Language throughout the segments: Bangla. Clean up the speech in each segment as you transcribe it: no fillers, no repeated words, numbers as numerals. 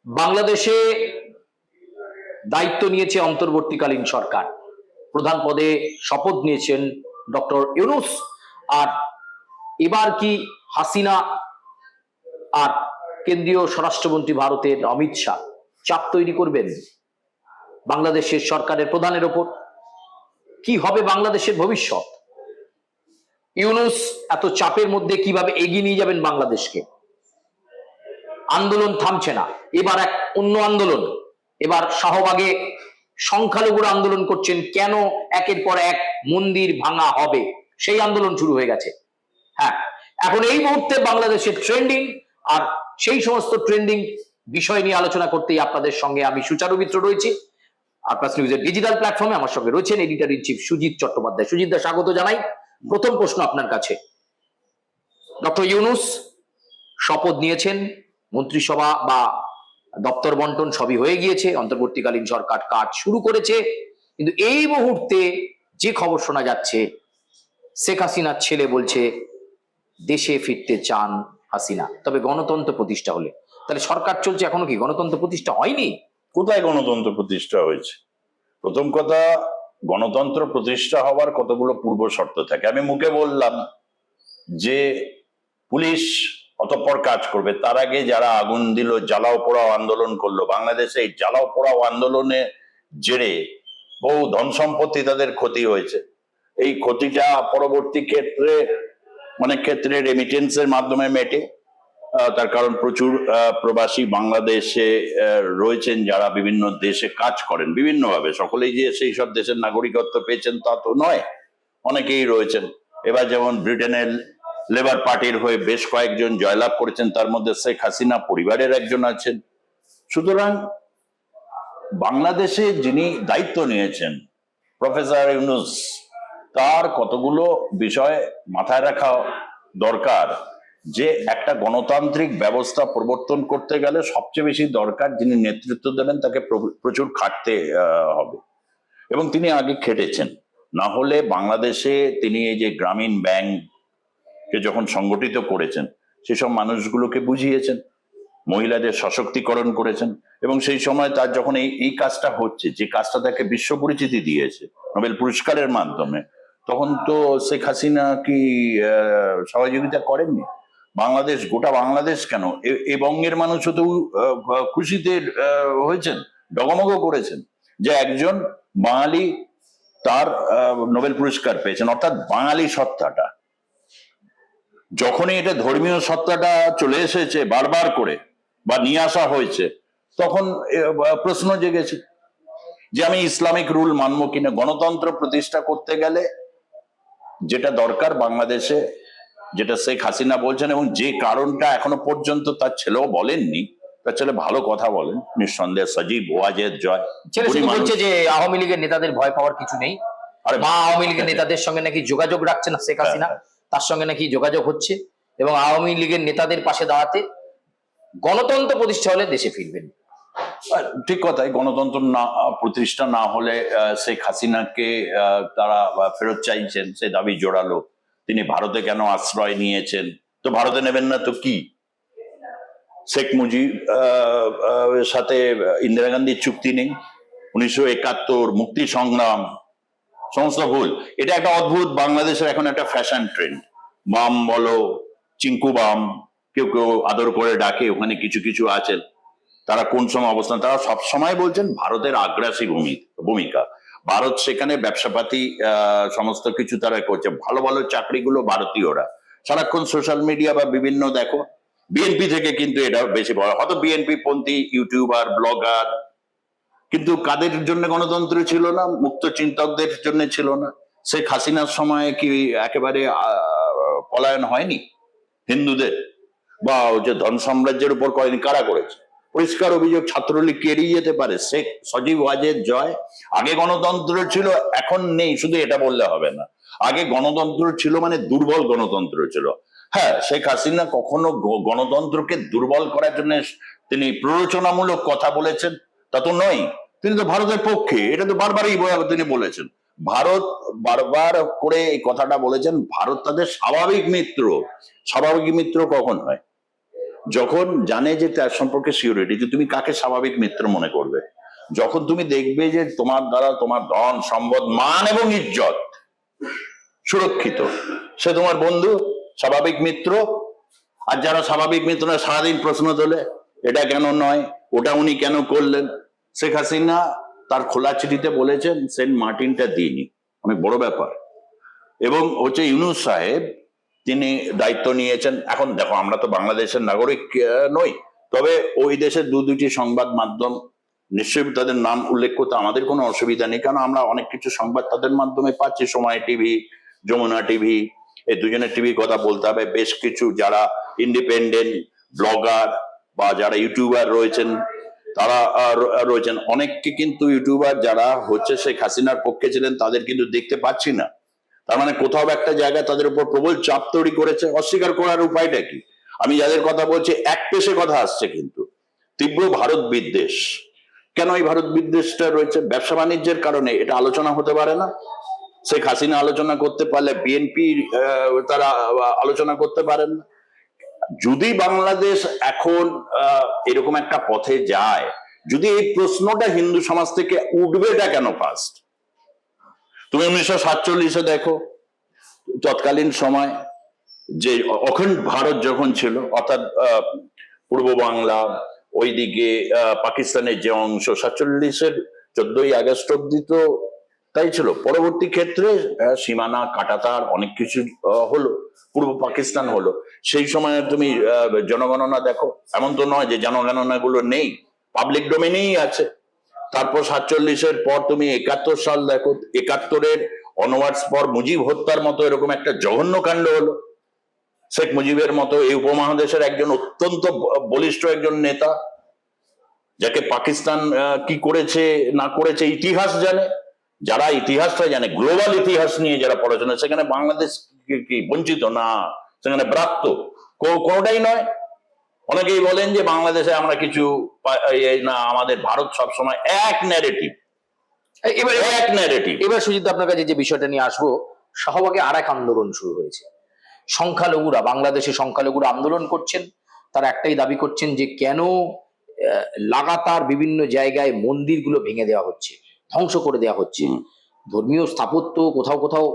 বাংলাদেশে দায়িত্ব নিয়েছে অন্তর্বর্তীকালীন সরকার। প্রধান পদে শপথ নিয়েছেন ডক্টর ইউনূস। আর এবার কি হাসিনা আর কেন্দ্রীয় স্বরাষ্ট্রমন্ত্রী ভারতের অমিত শাহ চাপ তৈরি করবেন বাংলাদেশের সরকারের প্রধানের ওপর? কি হবে বাংলাদেশের ভবিষ্যৎ? ইউনূস এত চাপের মধ্যে কিভাবে এগিয়ে নিয়ে যাবেন বাংলাদেশকে? আন্দোলন থামছে না, এবার এক অন্য আন্দোলন। এবার শাহবাগে সংখ্যালঘুরা আন্দোলন করছেন, কেন একের পর এক মন্দির ভাঙা হবে, সেই আন্দোলন শুরু হয়ে গেছে। হ্যাঁ, এখন এই মুহূর্তে বাংলাদেশের ট্রেন্ডিং, আর সেই সমস্ত ট্রেন্ডিং বিষয় নিয়ে আলোচনা করতেই আপনাদের সঙ্গে আমি সুচারু মিত্র রয়েছি। আরপাস নিউজের ডিজিটাল প্ল্যাটফর্মে আমার সঙ্গে রয়েছেন editor in chief Sujit Chattopadhyay. Sujit da, স্বাগত জানাই। প্রথম প্রশ্ন আপনার কাছে, ডক্টর ইউনূস শপথ নিয়েছেন, মন্ত্রিসভা বা দপ্তর বন্টন সবই হয়ে গিয়েছে, অন্তর্বর্তীকালীন সরকার কাজ শুরু করেছে, কিন্তু এই মুহূর্তে যে খবর শোনা যাচ্ছে, শেখ হাসিনার ছেলে বলছে দেশে ফিরতে চান হাসিনা, তবে গণতন্ত্র প্রতিষ্ঠা হলে। তাহলে সরকার চলছে, এখনো কি গণতন্ত্র প্রতিষ্ঠা হয়নি? কোথায় গণতন্ত্র প্রতিষ্ঠা হয়েছে? প্রথম কথা, গণতন্ত্র প্রতিষ্ঠা হওয়ার কতগুলো পূর্ব শর্ত থাকে। আমি মুখে বললাম যে পুলিশ অতঃপর কাজ করবে, তার আগে যারা আগুন দিল, জ্বালাও পোড়াও আন্দোলন করলো, বাংলাদেশে এই জ্বালাও পোড়াও আন্দোলনে জেরে বহু ধন সম্পত্তি তাদের ক্ষতি হয়েছে। এই ক্ষতিটা পরবর্তী ক্ষেত্রে অনেক ক্ষেত্রে রেমিটেন্সের মাধ্যমে মেটে। তার কারণ প্রচুর প্রবাসী বাংলাদেশে রয়েছেন যারা বিভিন্ন দেশে কাজ করেন বিভিন্নভাবে। সকলেই যে সেই সব দেশের নাগরিকত্ব পেয়েছেন তা তো নয়, অনেকেই রয়েছেন। এবার যেমন ব্রিটেনের লেবার পার্টির হয়ে বেশ কয়েকজন জয়লাভ করেছেন, তার মধ্যে শেখ হাসিনা পরিবারের একজন আছেন। সুতরাং বাংলাদেশে যিনি দায়িত্ব নিয়েছেন প্রফেসর ইউনূস, তার কতগুলো বিষয় মাথায় রাখা দরকার। যে একটা গণতান্ত্রিক ব্যবস্থা প্রবর্তন করতে গেলে সবচেয়ে বেশি দরকার যিনি নেতৃত্ব দেবেন তাকে প্রচুর খাটতে হবে, এবং তিনি আগে খেটেছেন। না হলে বাংলাদেশে তিনি এই যে গ্রামীণ ব্যাংককে যখন সংগঠিত করেছেন, সেসব মানুষগুলোকে বুঝিয়েছেন, মহিলাদের সশক্তিকরণ করেছেন, এবং সেই সময় তার যখন এই কাজটা হচ্ছে, যে কাজটা তাকে বিশ্ব পরিচিতি দিয়েছে নোবেল পুরস্কারের মাধ্যমে, তখন তো শেখ হাসিনা কি সহযোগিতা করেননি? বাংলাদেশ, গোটা বাংলাদেশ কেন, এ বঙ্গের মানুষও তো খুশিতে হয়েছেন, ডগমগ করেছেন যে একজন বাঙালি তার নোবেল পুরস্কার পেয়েছেন। অর্থাৎ বাঙালি সত্তাটা, যখনই এটা ধর্মীয় সত্তাটা চলে এসেছে বারবার করে বা নিয়ে আসা হয়েছে, তখন প্রশ্ন জেগেছে যে আমি ইসলামিক রুল মানবো কিনা। গণতন্ত্র প্রতিষ্ঠা করতে গেলে যেটা দরকার বাংলাদেশে, যেটা শেখ হাসিনা বলছেন, এবং যে কারণটা এখনো পর্যন্ত তার ছেলেও বলেননি, তার ছেলে ভালো কথা বলেন নিঃসন্দেহে, সজীব ওয়াজেদ জয়, ছেলে শুধু বলছে যে আওয়ামী লীগের নেতাদের ভয় পাওয়ার কিছু নেই। আর মা আওয়ামী লীগের নেতাদের সঙ্গে নাকি যোগাযোগ রাখছেন শেখ হাসিনা, তার সঙ্গে নাকি যোগাযোগ হচ্ছে, এবং আওয়ামী লীগের নেতাদের পাশে দাঁড়াতে গণতন্ত্র প্রতিষ্ঠা হলে দেশে ফিরবেন। ঠিক কথাই, গণতন্ত্র না প্রতিষ্ঠা না হলে শেখ হাসিনাকে তারা ফেরত চাইছেন, সে দাবি জোরালো। তিনি ভারতে কেন আশ্রয় নিয়েছেন? তো ভারতে নেবেন না তো কি? শেখ মুজিব সাথে ইন্দিরা গান্ধীর চুক্তি নেই, 1971 মুক্তি সংগ্রাম, সমস্ত ভুল। এটা একটা অদ্ভুত, বাংলাদেশের এখন একটা ফ্যাশন ট্রেন্ড। বাম বলো, চিঙ্কু বাম, কেউ কেউ আদর করে ডাকে, ওখানে কিছু কিছু আছেন, তারা কোন সময় অবস্থান, তারা সব সময় বলছেন ভারতের আগ্রাসী ভূমিকা। ভারত সেখানে ব্যবসাপাতি সমস্ত কিছু তারা করছে, ভালো ভালো চাকরিগুলো ভারতীয়রা। সারাক্ষণ সোশ্যাল মিডিয়া বা বিভিন্ন দেখো, বিএনপি থেকে কিন্তু এটা বেশি বড়, হয়তো বিএনপি পন্থী ইউটিউবার ব্লগার, কিন্তু কাদের জন্য গণতন্ত্র ছিল না? মুক্ত চিন্তকদের জন্য ছিল না? শেখ হাসিনার সময় কি একেবারে পলায়ন হয়নি হিন্দুদের? বা যে ধন সাম্রাজ্যের উপর করেনি, কারা করেছে? পরিষ্কার অভিযোগ, ছাত্রলীগ এড়িয়ে যেতে পারে? শেখ সজীব ওয়াজেদ জয়, আগে গণতন্ত্র ছিল, এখন নেই শুধু এটা বললে হবে না। আগে গণতন্ত্র ছিল মানে দুর্বল গণতন্ত্র ছিল। হ্যাঁ, শেখ হাসিনা কখনো গণতন্ত্রকে দুর্বল করার জন্য তিনি প্ররোচনামূলক কথা বলেছেন তা তো নয়। তিনি তো ভারতের পক্ষে, এটা তো বারবারই তিনি বলেছেন। ভারত বারবার করে এই কথাটা বলেছেন, ভারত তাদের স্বাভাবিক মিত্র। স্বাভাবিক মিত্র কখন হয়? যখন জানে যে তার সম্পর্কে সিউরিটি, যে তুমি কাকে স্বাভাবিক মিত্র মনে করবে, যখন তুমি দেখবে যে তোমার দ্বারা তোমার ধন সম্পদ মান এবং ইজ্জত সুরক্ষিত, সে তোমার বন্ধু, স্বাভাবিক মিত্র। আর যারা স্বাভাবিক মিত্র না, সারাদিন প্রশ্ন তোলে, এটা কেন নয়, ওটা উনি কেন করলেন। শেখ হাসিনা তার খোলা চিঠিতে বলেছেন সেন্ট মার্টিনটা দিইনি, অনেক বড় ব্যাপার। এবং হচ্ছে ইউনূস সাহেব, তিনি দায়িত্ব নিয়েছেন। এখন দেখো, আমরা তো বাংলাদেশের নাগরিক নই, তবে ওই দেশের দুটি সংবাদ মাধ্যম, নিশ্চয়ই তাদের নাম উল্লেখ করতে আমাদের কোনো অসুবিধা নেই, কারণ আমরা অনেক কিছু সংবাদ তাদের মাধ্যমে পাচ্ছি। সময় টিভি, যমুনা টিভি, এই দুজনের টিভির কথা বলতে হবে। বেশ কিছু যারা ইন্ডিপেন্ডেন্ট ব্লগার বা যারা ইউটিউবার রয়েছেন, তারা রয়েছেন। অনেককে কিন্তু ইউটিউবার যারা হচ্ছে শেখ হাসিনার পক্ষে ছিলেন, তাদের কিন্তু দেখতে পাচ্ছি না। তার মানে কোথাও একটা জায়গায় তাদের উপর প্রবল চাপ তৈরি করেছে। অস্বীকার করার উপায়টা কি? আমি যাদের কথা বলছি, এক পেশে কথা আসছে, কিন্তু তীব্র ভারত বিদ্বেষ। কেন এই ভারত বিদ্বেষটা রয়েছে? ব্যবসা বাণিজ্যের কারণে। এটা আলোচনা হতে পারে না? শেখ হাসিনা আলোচনা করতে পারলে বিএনপি তারা আলোচনা করতে পারেন না? যদি বাংলাদেশ এখন এরকম একটা পথে যায়, যদি এই প্রশ্নটা হিন্দু সমাজ থেকে উঠবেটা কেন ফার্স্ট? তুমি 1947-এ দেখো, তৎকালীন সময় যে অখণ্ড ভারত যখন ছিল, অর্থাৎ পূর্ব বাংলা, ওইদিকে পাকিস্তানের যে অংশ, 47-এর 14ই আগস্ট অব্দি তো তাই ছিল। পরবর্তী ক্ষেত্রে সীমানা কাটাতার অনেক কিছু হলো, পূর্ব পাকিস্তান হলো। সেই সময় তুমি জনগণনা দেখো, এমন তো নয় যে জনগণনা গুলো নেই, পাবলিক ডোমেনেই আছে। তারপর 47-এর পর তুমি 71 সাল দেখো, 71-এর অনওয়ার্ডস পর মুজিব হত্যার মতো এরকম একটা জঘন্য কাণ্ড হলো। শেখ মুজিবের মতো এই উপমহাদেশের একজন অত্যন্ত বলিষ্ঠ একজন নেতা, যাকে পাকিস্তান কি করেছে না করেছে ইতিহাস জানে। যারা ইতিহাসটা জানে, গ্লোবাল ইতিহাস নিয়ে যারা পড়াশোনা, সেখানে বাংলাদেশ কি বঞ্চিত? না, সেখানে প্রাপ্ত কোনোটাই নয়। অনেকেই বলেন যে বাংলাদেশে আমরা কিছু না, আমাদের ভারত সবসময় এক ন্যারেটিভ, এবার এক ন্যারেটিভ। এবার সুজিত, আপনার কাছে যে বিষয়টা নিয়ে আসবো, শাহবাগে আর এক আন্দোলন শুরু হয়েছে। সংখ্যালঘুরা, বাংলাদেশে সংখ্যালঘুরা আন্দোলন করছেন। তারা একটাই দাবি করছেন যে কেন লাগাতার বিভিন্ন জায়গায় মন্দিরগুলো ভেঙে দেওয়া হচ্ছে, ধ্বংস করে দেওয়া হচ্ছে। ধর্মীয় স্থাপত্য কোথাও কোথাও,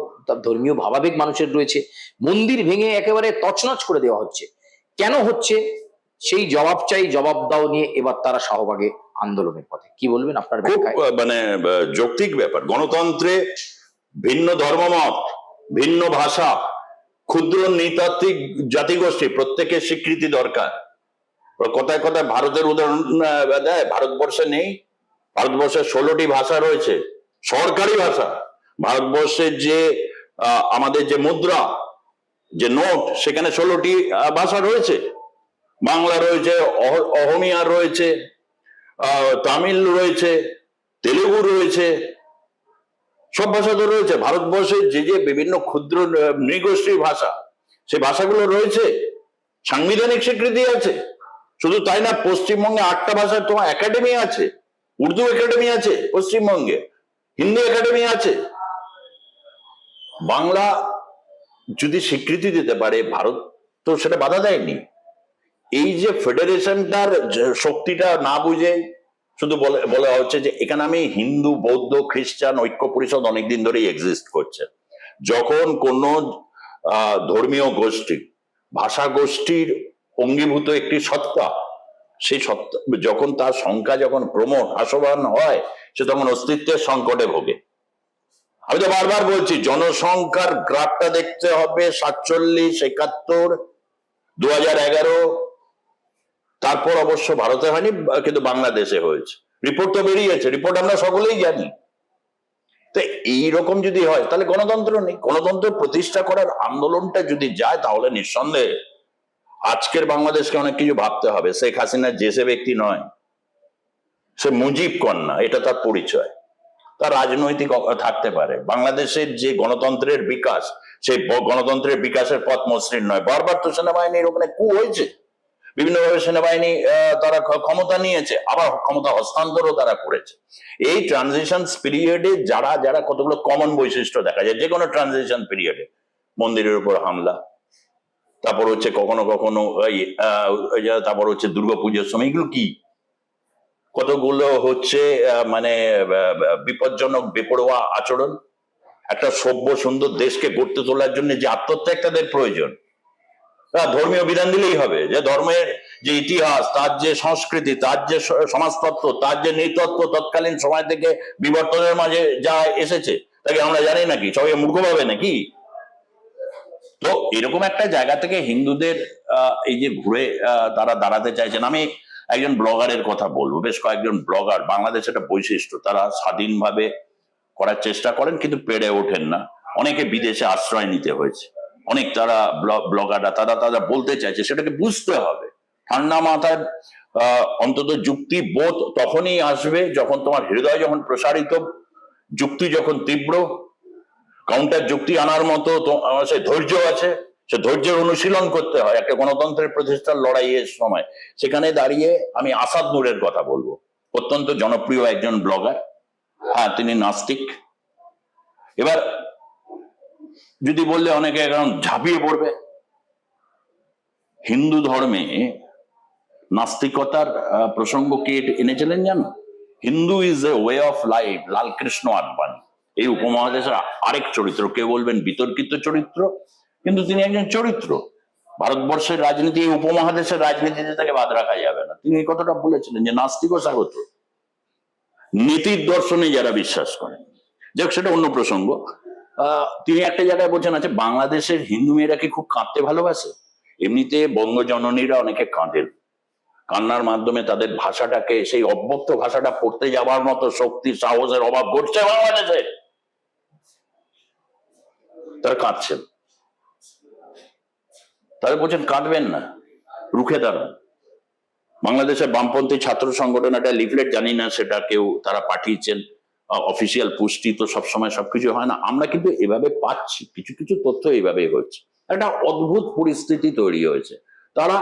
ধর্মীয় ভাবাবেগ মানুষের রয়েছে, মন্দির ভেঙে একেবারে তছনছ করে দেওয়া হচ্ছে। কেন হচ্ছে সেই জবাব চাই, জবাব দাও নিয়ে এবার তারা শাহবাগে আন্দোলনের পথে। কি বলবেন আপনার খুব ব্যাখ্যায়? মানে যৌক্তিক ব্যাপার। গণতন্ত্রে ভিন্ন ধর্মমত, ভিন্ন ভাষা, ক্ষুদ্র নৃতাত্ত্বিক জাতিগোষ্ঠী প্রত্যেকের স্বীকৃতি দরকার। কথায় কথায় ভারতের উদাহরণ দেয়, ভারতবর্ষে নেই? ভারতবর্ষে 16টি ভাষা রয়েছে, সরকারি ভাষা। ভারতবর্ষের যে আমাদের যে মুদ্রা, যে নোট, সেখানে 16টি ভাষা রয়েছে। বাংলা রয়েছে, অহমিয়া রয়েছে, তামিল রয়েছে, তেলেগু রয়েছে, সব ভাষা তো রয়েছে। ভারতবর্ষের যে যে বিভিন্ন ক্ষুদ্র নৃগোষ্ঠীর ভাষা, সেই ভাষাগুলো রয়েছে, সাংবিধানিক স্বীকৃতি আছে। শুধু তাই না, পশ্চিমবঙ্গে 8টা ভাষার তোমার একাডেমি আছে। উর্দু একাডেমি আছে পশ্চিমবঙ্গে, হিন্দি একাডেমি আছে। বাংলা যদি স্বীকৃতি দিতে পারে, ভারত তো সেটা বাধা দেয়নি। এই যে ফেডারেশনটার শক্তিটা না বুঝে শুধু বলা হচ্ছে যে এখানে আমি হিন্দু, বৌদ্ধ, খ্রিস্টান ঐক্য পরিষদ অনেকদিন ধরেই এক্সিস্ট করছে। যখন কোন ধর্মীয় গোষ্ঠী, ভাষা গোষ্ঠীর অঙ্গীভূত একটি সত্তা, সেই সত্তা যখন তার সংখ্যা যখন হ্রাসমান হয়, সে তখন অস্তিত্বের সংকটে ভোগে। আমি তো বারবার বলছি, জনসংখ্যার গ্রাফটা দেখতে হবে 47, 71, 2011, তারপর অবশ্য ভারতে হয়নি, কিন্তু বাংলাদেশে হয়েছে। রিপোর্ট তো বেরিয়েছে, রিপোর্ট আমরা সকলেই জানি। তো এইরকম যদি হয়, তাহলে গণতন্ত্র নেই। গণতন্ত্র প্রতিষ্ঠা করার আন্দোলনটা যদি যায়, তাহলে নিঃসন্দেহে আজকের বাংলাদেশকে অনেক কিছু ভাবতে হবে। শেখ হাসিনা যে সে ব্যক্তি নয়, সে মুজিব কন্যা, এটা তার পরিচয়। তার রাজনৈতিক থাকতে পারে। বাংলাদেশের যে গণতন্ত্রের বিকাশ, সেই গণতন্ত্রের বিকাশের পথ মসৃণ নয়। বারবার তো সেনাবাহিনীর ওখানে কু হয়েছে, বিভিন্নভাবে সেনাবাহিনী তারা ক্ষমতা নিয়েছে, আবার ক্ষমতা হস্তান্তরও তারা করেছে। এই ট্রানজিশন পিরিয়ডে যারা যারা কতগুলো কমন বৈশিষ্ট্য দেখা যায় যে কোনো ট্রানজিশন পিরিয়ডে। মন্দিরের উপর হামলা, তারপর হচ্ছে কখনো কখনো তারপর হচ্ছে দুর্গাপুজোর সময়, এগুলো কি কতগুলো হচ্ছে মানে বিপজ্জনক বেপরোয়া আচরণ। একটা সভ্য সুন্দর দেশকে গড়তে তোলার জন্য যে আত্মত্যাগ তাদের প্রয়োজন, ধর্মীয় বিধান দিলেই হবে যে ধর্মের যে ইতিহাস, তার যে সংস্কৃতি, তার যে সমাজতত্ত্ব, তার যে নৃতত্ত্ব তৎকালীন সময় থেকে বিবর্তনের মাঝে যা এসেছে তাকে আমরা জানি নাকি, সবাই মূর্খ ভাবে নাকি? তো এরকম একটা জায়গা থেকে হিন্দুদের এই যে ঘুরে তারা দাঁড়াতে চাইছেন। আমি একজন ব্লগারের কথা বলবো, বেশ কয়েকজন ব্লগার বাংলাদেশের একটা বৈশিষ্ট্য, তারা স্বাধীনভাবে করার চেষ্টা করেন কিন্তু পেরে ওঠেন না, অনেকে বিদেশে আশ্রয় নিতে হয়েছে, অনেক তারা ব্লগাররা তারা বলতে চাইছে সেটাকে বুঝতে হবে। ঠান্ডা মাথায় অন্তত যুক্তি বোধ তখনই আসবে যখন তোমার হৃদয় যখন প্রসারিত, যুক্তি যখন তীব্র, কাউন্টার যুক্তি আনার মতো সে ধৈর্য আছে, সে ধৈর্যের অনুশীলন করতে হয় একটা গণতন্ত্রের প্রতিষ্ঠার লড়াইয়ের সময়। সেখানে দাঁড়িয়ে আমি আসাদ নূরের কথা বলবো, অত্যন্ত জনপ্রিয় একজন ব্লগার। হ্যাঁ, তিনি নাস্তিক। এবার যদি বললে অনেকে এখন ঝাঁপিয়ে পড়বে, হিন্দু ধর্মে নাস্তিকতার প্রসঙ্গ কে এনেছিলেন জানো? Hindu is a way of life, Lal Krishna Advani. এই উপমহাদেশের আরেক চরিত্র, কেউ বলবেন বিতর্কিত চরিত্র, কিন্তু তিনি একজন চরিত্র। ভারতবর্ষের রাজনীতি, এই উপমহাদেশের রাজনীতিতে তাকে বাদ রাখা যাবে না। তিনি এই কথাটা বলেছিলেন যে নাস্তিক ও স্বাগত, নীতির দর্শনে যারা বিশ্বাস করেন। যাক, সেটা অন্য প্রসঙ্গ। তিনি একটা জায়গায় বলছেন, আছে বাংলাদেশের হিন্দু মেয়েরা কি খুব কাঁদতে ভালোবাসে? এমনিতে বঙ্গজননীরা অনেকে কাঁদেন, কান্নার মাধ্যমে তাদের ভাষাটাকে, সেই অব্যক্ত ভাষাটা পড়তে যাওয়ার মতো শক্তি সাহসের অভাব ঘটছে বাংলাদেশে, তারা কাঁদছেন। তারা বলছেন কাঁদবেন না, রুখে দাঁড়ান। বাংলাদেশের বামপন্থী ছাত্র সংগঠন একটা লিফলেট, জানি না সেটা কেউ তারা পাঠিয়েছেন, অফিসিয়াল পুষ্টি তো সবসময় সবকিছু হয় না, আমরা কিন্তু এভাবে পাচ্ছি, কিছু কিছু তথ্য এইভাবেই হচ্ছে। একটা অদ্ভুত পরিস্থিতি তৈরি হয়েছে। তারা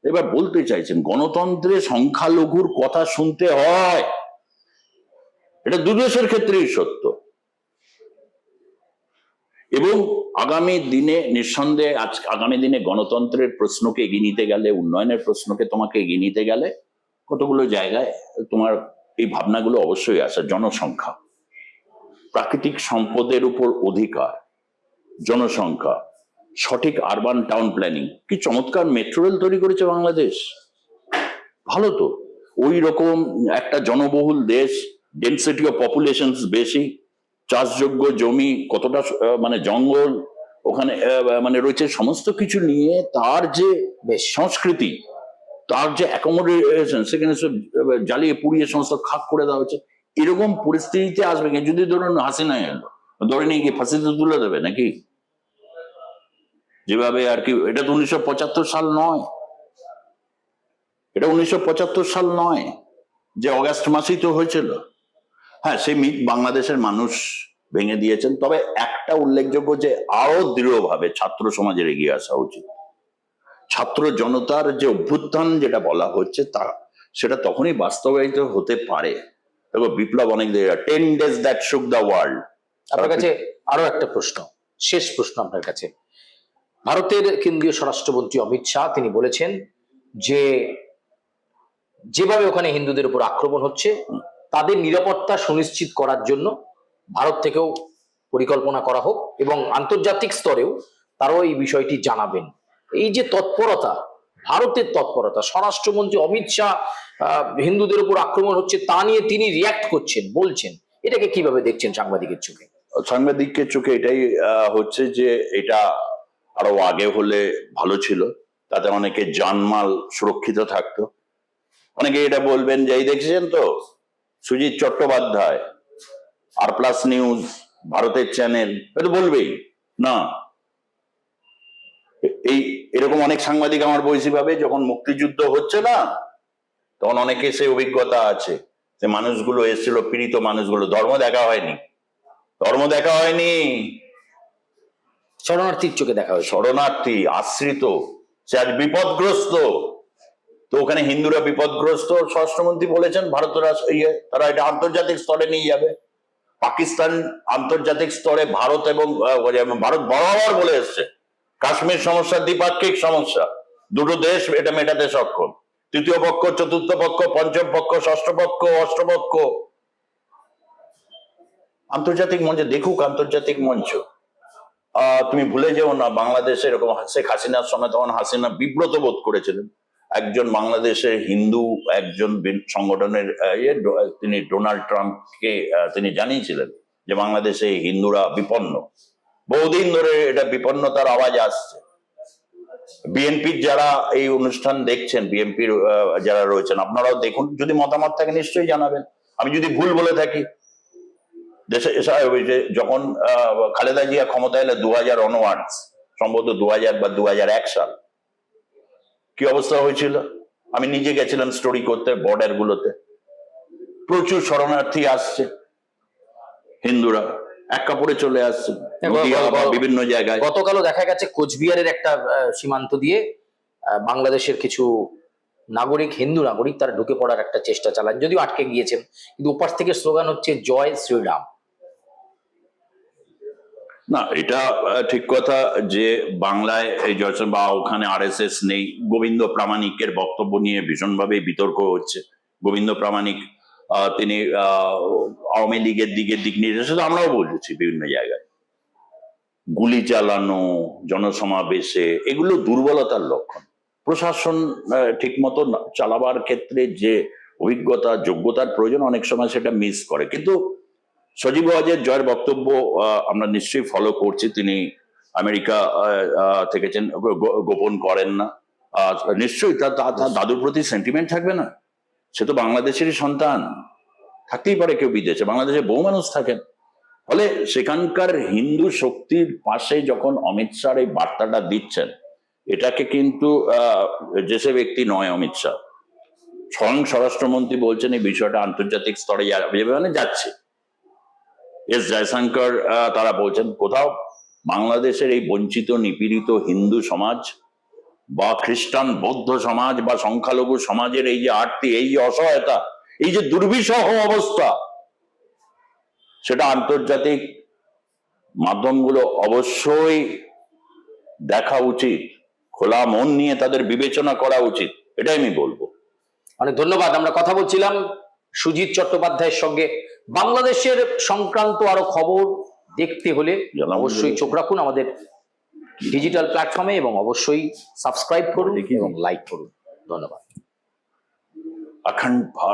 এবার বলতে চাইছেন গণতন্ত্রে সংখ্যালঘুর কথা শুনতে হয়, এটা দুদেশের ক্ষেত্রেই সত্য। এবং আগামী দিনে নিঃসন্দেহে আগামী দিনে গণতন্ত্রের প্রশ্নকে এগিয়ে নিতে গেলে, উন্নয়নের প্রশ্নকে তোমাকে এগিয়ে নিতে গেলে কতগুলো জায়গায় তোমার এই ভাবনাগুলো অবশ্যই আসে। জনসংখ্যা, প্রাকৃতিক সম্পদের উপর অধিকার, জনসংখ্যা, সঠিক আরবান টাউন প্ল্যানিং। কি চমৎকার মেট্রো রেল তৈরি করেছে বাংলাদেশ, ভালো তো। ওই রকম একটা জনবহুল দেশ, ডেন্সিটি অফ পপুলেশন বেশি, চাষযোগ্য জমি, কতটা মানে জঙ্গল ওখানে মানে রয়েছে, সমস্ত কিছু নিয়ে তার যে সংস্কৃতি, তার যে অ্যাকোমোডেশন, সেখানে সব জ্বালিয়ে পুড়িয়ে সমস্ত খাক করে দেওয়া হচ্ছে। এরকম পরিস্থিতিতে আসবে কি? যদি ধরুন হাসিনা এলো, ধরে নিয়ে কি ফাঁসিতে তুলে দেবে নাকি? যেভাবে আর কি, এটা তো 1975 সাল নয়, এটা 1975 সাল নয়, যে অগাস্ট মাসেই তো হয়েছিল। হ্যাঁ, সেই মিথ বাংলাদেশের মানুষ ভেঙে দিয়েছেন। তবে একটা উল্লেখযোগ্য, যে আরো দৃঢ়ভাবে ছাত্র সমাজের এগিয়ে আসা উচিত। ছাত্র জনতার যে অভ্যুত্থান যেটা বলা হচ্ছে, তা সেটা তখনই বাস্তবায়িত হতে পারে। দেখো, বিপ্লব অনেক 10 days that shook the world। আপনার কাছে আরো একটা প্রশ্ন, শেষ প্রশ্ন আপনার কাছে। ভারতের কেন্দ্রীয় স্বরাষ্ট্রমন্ত্রী অমিত শাহ তিনি বলেছেন যে যেভাবে ওখানে হিন্দুদের উপর আক্রমণ হচ্ছে, তাদের নিরাপত্তা সুনিশ্চিত করার জন্য ভারত থেকেও পরিকল্পনা করা হোক এবং আন্তর্জাতিক স্তরেও তারাও এই বিষয়টি জানাবেন। এই যে তৎপরতা, ভারতের তৎপরতা, স্বরাষ্ট্রমন্ত্রী অমিত শাহ হিন্দুদের উপর আক্রমণ হচ্ছে তা নিয়ে তিনি রিয়াক্ট করছেন, বলছেন, এটাকে কিভাবে দেখছেন সাংবাদিকের চোখে? সাংবাদিকের চোখে এটাই হচ্ছে যে এটা আরো আগে হলে ভালো ছিল, তাতে অনেকে জানমাল সুরক্ষিত থাকতো। অনেকে এটা বলবেন যে এই দেখছেন তো সুজিত চট্টোপাধ্যায়, আর+ নিউজ, ভারতের চ্যানেল, এটা বলবেই না। এই এরকম অনেক সাংবাদিক আমার বয়সী ভাবে, যখন মুক্তিযুদ্ধ হচ্ছে না, তখন অনেকে সে অভিজ্ঞতা আছে, যে মানুষগুলো এসেছিল, পীড়িত মানুষগুলো, ধর্ম দেখা হয়নি, ধর্ম দেখা হয়নি, শরণার্থীর চোখে দেখা হয়, শরণার্থী, আশ্রিত, সে আজ বিপদগ্রস্ত। তো ওখানে হিন্দুরা বিপদগ্রস্ত, স্বরাষ্ট্রমন্ত্রী বলেছেন ভারতরা তারা এটা আন্তর্জাতিক স্তরে নিয়ে যাবে। পাকিস্তান আন্তর্জাতিক স্তরে ভারত এবং ভারত বরাবর বলে এসছে কাশ্মীর সমস্যা দ্বিপাক্ষিক সমস্যা, দুটো দেশ এটা মেটাতে সক্ষম। তৃতীয় পক্ষ, চতুর্থ পক্ষ, পঞ্চম পক্ষ, ষষ্ঠ পক্ষ, অষ্টপক্ষ আন্তর্জাতিক মঞ্চে দেখুক, আন্তর্জাতিক মঞ্চ। তুমি ভুলে যেও না, বাংলাদেশে এরকম শেখ হাসিনার সময় তখন হাসিনা বিব্রত বোধ করেছিলেন। একজন বাংলাদেশের হিন্দু একজন সংগঠনের তিনি ডোনাল্ড ট্রাম্পকে তিনি জানিয়েছিলেন যে বাংলাদেশে হিন্দুরা বিপন্ন। বহুদিন ধরে এটা বিপন্নতার আওয়াজ আসছে। বিএনপির যারা এই অনুষ্ঠান দেখছেন, বিএনপির যারা রয়েছেন, আপনারাও দেখুন, যদি মতামত থাকে নিশ্চয়ই জানাবেন। আমি যদি ভুল বলে থাকি, দেশে যখন খালেদা জিয়া ক্ষমতা এলে 2000 অনওয়ার্ডস, সম্ভবত 2000 বা 2001 সাল, কি অবস্থা হয়েছিল? আমি নিজে গেছিলাম স্টোরি করতে বর্ডার গুলোতে, প্রচুর শরণার্থী আসছে, হিন্দুরা এক কাপড়ে চলে আসছে বিভিন্ন জায়গায়। গতকালও দেখা গেছে কোচবিহারের একটা সীমান্ত দিয়ে বাংলাদেশের কিছু নাগরিক, হিন্দু নাগরিক, তারা ঢুকে পড়ার একটা চেষ্টা চালান, যদিও আটকে গিয়েছেন, কিন্তু ওপাশ থেকে স্লোগান হচ্ছে জয় শ্রীরাম। না, এটা ঠিক কথা যে বাংলায় এই জয়সন বা ওখানে আরএসএস নেই। গোবিন্দ প্রামাণিকের বক্তব্য নিয়ে ভীষণভাবে বিতর্ক হচ্ছে। গোবিন্দ প্রামাণিক তিনি আওয়ামী লীগের দিক নির্দেশ, আমরাও বলছি বিভিন্ন জায়গায়, গুলি চালানো, জনসমাবেশে, এগুলো দুর্বলতার লক্ষণ। প্রশাসন ঠিক মতো চালাবার ক্ষেত্রে যে অভিজ্ঞতা যোগ্যতার প্রয়োজন, অনেক সময় সেটা মিস করে। কিন্তু সজীব ওয়াজেদ জয়ের বক্তব্য আমরা নিশ্চয়ই ফলো করছি। তিনি আমেরিকা থেকেছেন, গোপন করেন না। নিশ্চয়ই তার দাদুর প্রতি সেন্টিমেন্ট থাকবে না? সে তো বাংলাদেশেরই সন্তান, থাকতেই পারে কেউ বিদেশে, বাংলাদেশে বহু মানুষ থাকেন। ফলে সেখানকার হিন্দু শক্তির পাশে যখন অমিত শাহ এই বার্তাটা দিচ্ছেন, এটাকে কিন্তু যে সে ব্যক্তি নয়, অমিত শাহ স্বয়ং স্বরাষ্ট্রমন্ত্রী বলছেন এই বিষয়টা আন্তর্জাতিক স্তরে মানে যাচ্ছে। এস জয়শঙ্কর তারা বলছেন, কোথাও বাংলাদেশের এই বঞ্চিত নিপীড়িত হিন্দু সমাজ বা খ্রিস্টান বৌদ্ধ সমাজ বা সংখ্যালঘু সমাজের এই যে আরতি, এই যে অসহায়তা, এই যে দুর্বিষহ অবস্থা, সেটা আন্তর্জাতিক মাধ্যমগুলো অবশ্যই দেখা উচিত, খোলা মন নিয়ে তাদের বিবেচনা করা উচিত, এটাই আমি বলবো। অনেক ধন্যবাদ। আমরা কথা বলছিলাম সুজিত চট্টোপাধ্যায়ের সঙ্গে। বাংলাদেশের সংক্রান্ত আরো খবর দেখতে হলে অবশ্যই চোখ রাখুন আমাদের ডিজিটাল প্ল্যাটফর্মে এবং অবশ্যই সাবস্ক্রাইব করুন এবং লাইক করুন। ধন্যবাদ। अखंड भारत।